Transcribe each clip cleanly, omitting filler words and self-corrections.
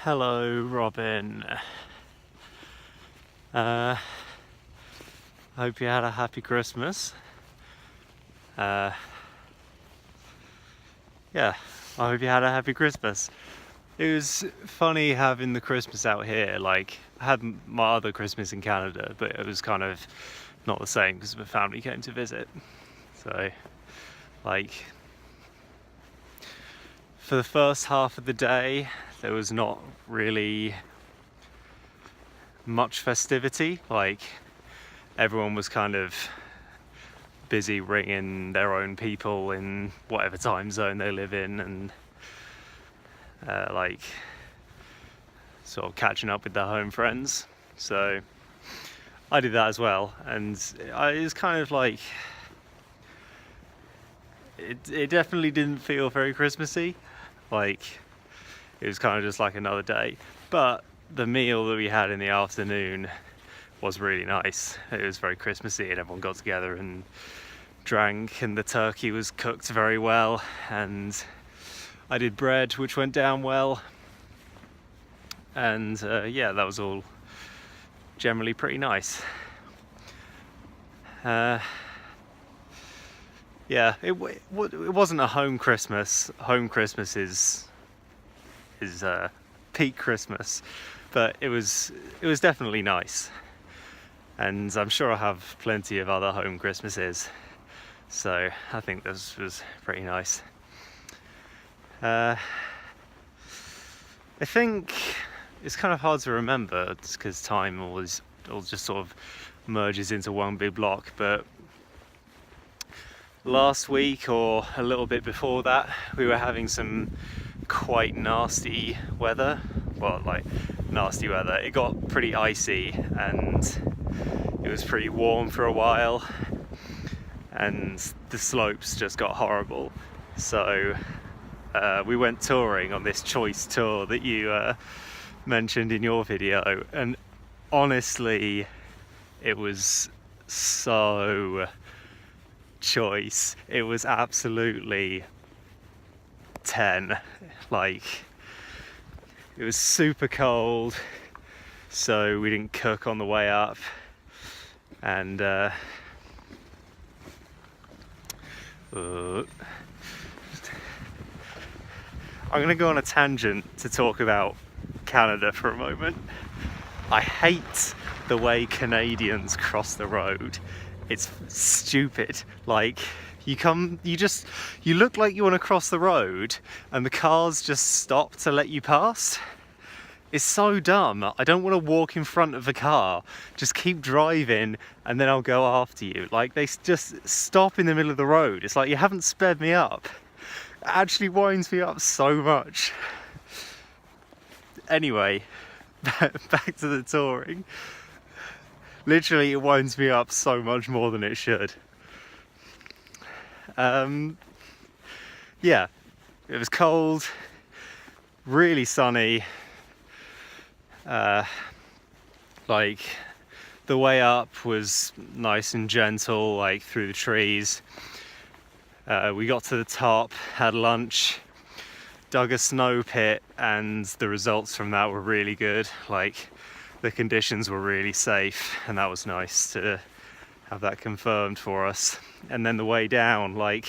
Hello, Robin. I hope you had a happy Christmas. Yeah, I hope you had a happy Christmas. It was funny having the Christmas out here. Like, I had my other Christmas in Canada, but it was kind of not the same because my family came to visit. So, like, for the first half of the day, there was not really much festivity. Like, everyone was kind of busy ringing their own people in whatever time zone they live in, and like sort of catching up with their home friends. So I did that as well, and it was kind of like it definitely didn't feel very Christmassy. Like, it was kind of just like another day, but the meal that we had in the afternoon was really nice. It was very Christmassy, and everyone got together and drank, and the turkey was cooked very well, and I did bread which went down well, and yeah, that was all generally pretty nice. Yeah, it wasn't a home Christmas. Home Christmas is peak Christmas, but it was definitely nice, and I'm sure I'll have plenty of other home Christmases, so I think this was pretty nice. I think it's kind of hard to remember because time all just sort of merges into one big block, but last week or a little bit before that, we were having some quite nasty weather. Well, like, nasty weather. It got pretty icy and it was pretty warm for a while, and the slopes just got horrible. So we went touring on this choice tour that you mentioned in your video, and honestly, it was so choice. It was absolutely 10. Like, it was super cold, so we didn't cook on the way up, and I'm gonna go on a tangent to talk about Canada for a moment. I hate the way Canadians cross the road. It's stupid. Like, you look like you want to cross the road and the cars just stop to let you pass. It's so dumb. I don't want to walk in front of a car. Just keep driving and then I'll go after you. Like, they just stop in the middle of the road. It's like, you haven't sped me up. It actually winds me up so much. Anyway, back to the touring. Literally, it winds me up so much more than it should. Yeah, it was cold, really sunny. Like, the way up was nice and gentle, like through the trees. We got to the top, had lunch, dug a snow pit, and the results from that were really good. Like, the conditions were really safe, and that was nice to have that confirmed for us. And then the way down, like,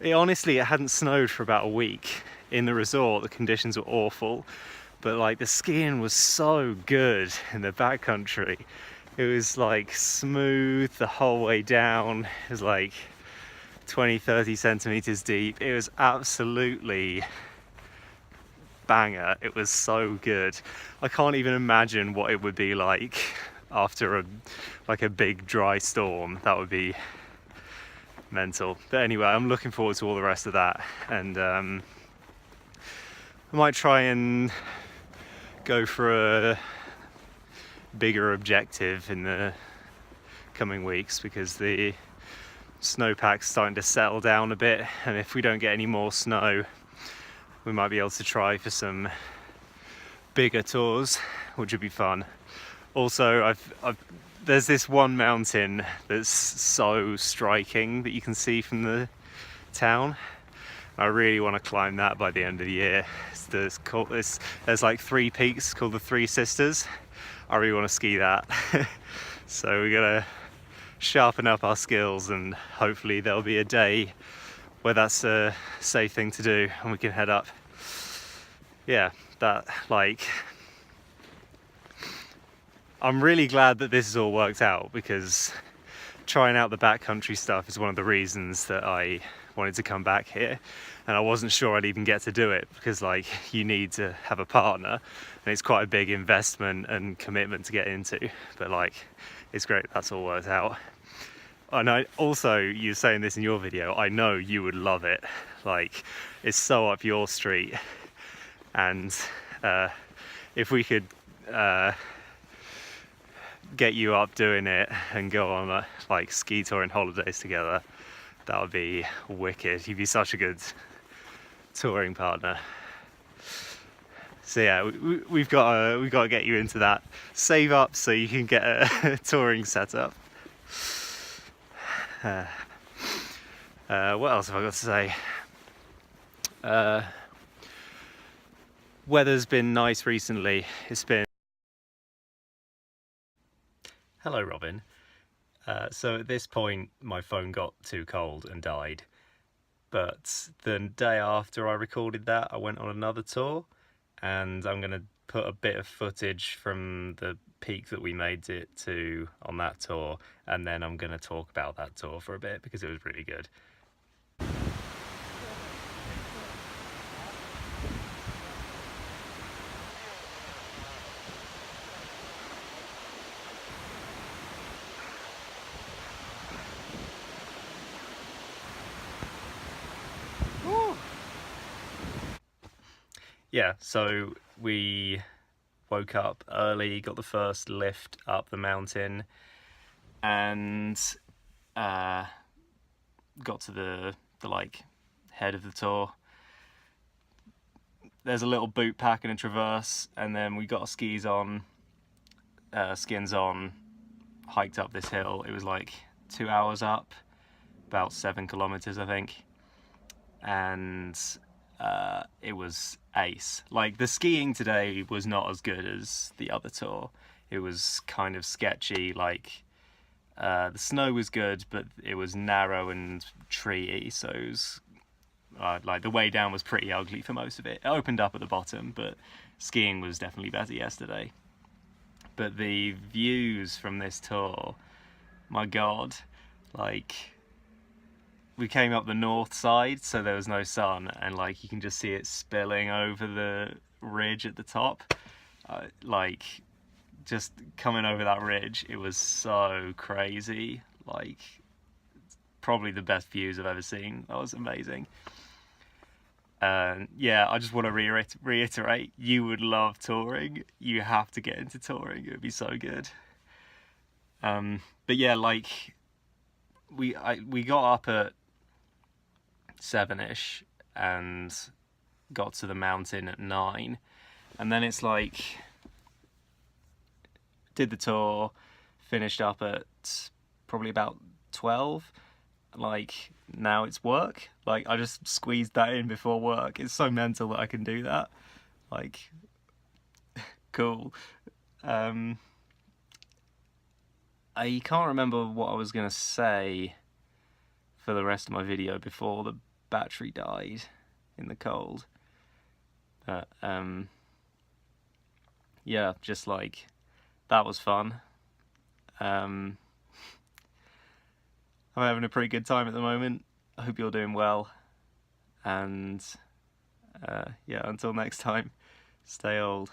honestly, it hadn't snowed for about a week in the resort. The conditions were awful, but like, the skiing was so good in the backcountry. It was like smooth the whole way down. It was like 20-30 centimeters deep. It was absolutely banger. It was so good. I can't even imagine what it would be like after a big dry storm. That would be mental. But anyway, I'm looking forward to all the rest of that, and I might try and go for a bigger objective in the coming weeks, because the snowpack's starting to settle down a bit, and if we don't get any more snow, we might be able to try for some bigger tours, which would be fun. Also, there's this one mountain that's so striking that you can see from the town, I really want to climb that by the end of the year. There's like 3 peaks called the Three Sisters. I really want to ski that. So we're gonna sharpen up our skills, and hopefully there'll be a day where that's a safe thing to do and we can head up. Yeah, I'm really glad that this has all worked out, because trying out the backcountry stuff is one of the reasons that I wanted to come back here, and I wasn't sure I'd even get to do it, because like you need to have a partner and it's quite a big investment and commitment to get into, but like it's great that's all worked out. And I also, you were saying this in your video, I know you would love it. Like, it's so up your street, and if we could get you up doing it and go on like ski touring holidays together, that would be wicked. You'd be such a good touring partner. So yeah, we've got to get you into that. Save up so you can get a touring setup. What else have I got to say? Weather's been nice recently. It's been... Hello, Robin. So at this point my phone got too cold and died, but the day after I recorded that I went on another tour, and I'm going to put a bit of footage from the peak that we made it to on that tour, and then I'm going to talk about that tour for a bit because it was really good. Yeah, so we woke up early, got the first lift up the mountain, and got to the like head of the tour. There's a little boot pack and a traverse, and then we got our skis on, skins on, hiked up this hill. It was like 2 hours up, about 7 kilometers I think, and it was ace. Like, the skiing today was not as good as the other tour. It was kind of sketchy. Like, the snow was good, but it was narrow and treey, so it was like the way down was pretty ugly for most of it. It opened up at the bottom, but skiing was definitely better yesterday. But the views from this tour, my god, like, we came up the north side, so there was no sun, and like you can just see it spilling over the ridge at the top. Like, just coming over that ridge, it was so crazy. Like, probably the best views I've ever seen. That was amazing. Yeah, I just want to reiterate, you would love touring. You have to get into touring. It would be so good. But yeah, like, we got up at 7ish and got to the mountain at 9, and then it's like, did the tour, finished up at probably about 12. Like, now it's work. Like, I just squeezed that in before work. It's so mental that I can do that. Like, cool. I can't remember what I was gonna say for the rest of my video before the battery died in the cold. But yeah, just like, that was fun. I'm having a pretty good time at the moment. I hope you're doing well, and yeah, until next time, stay old.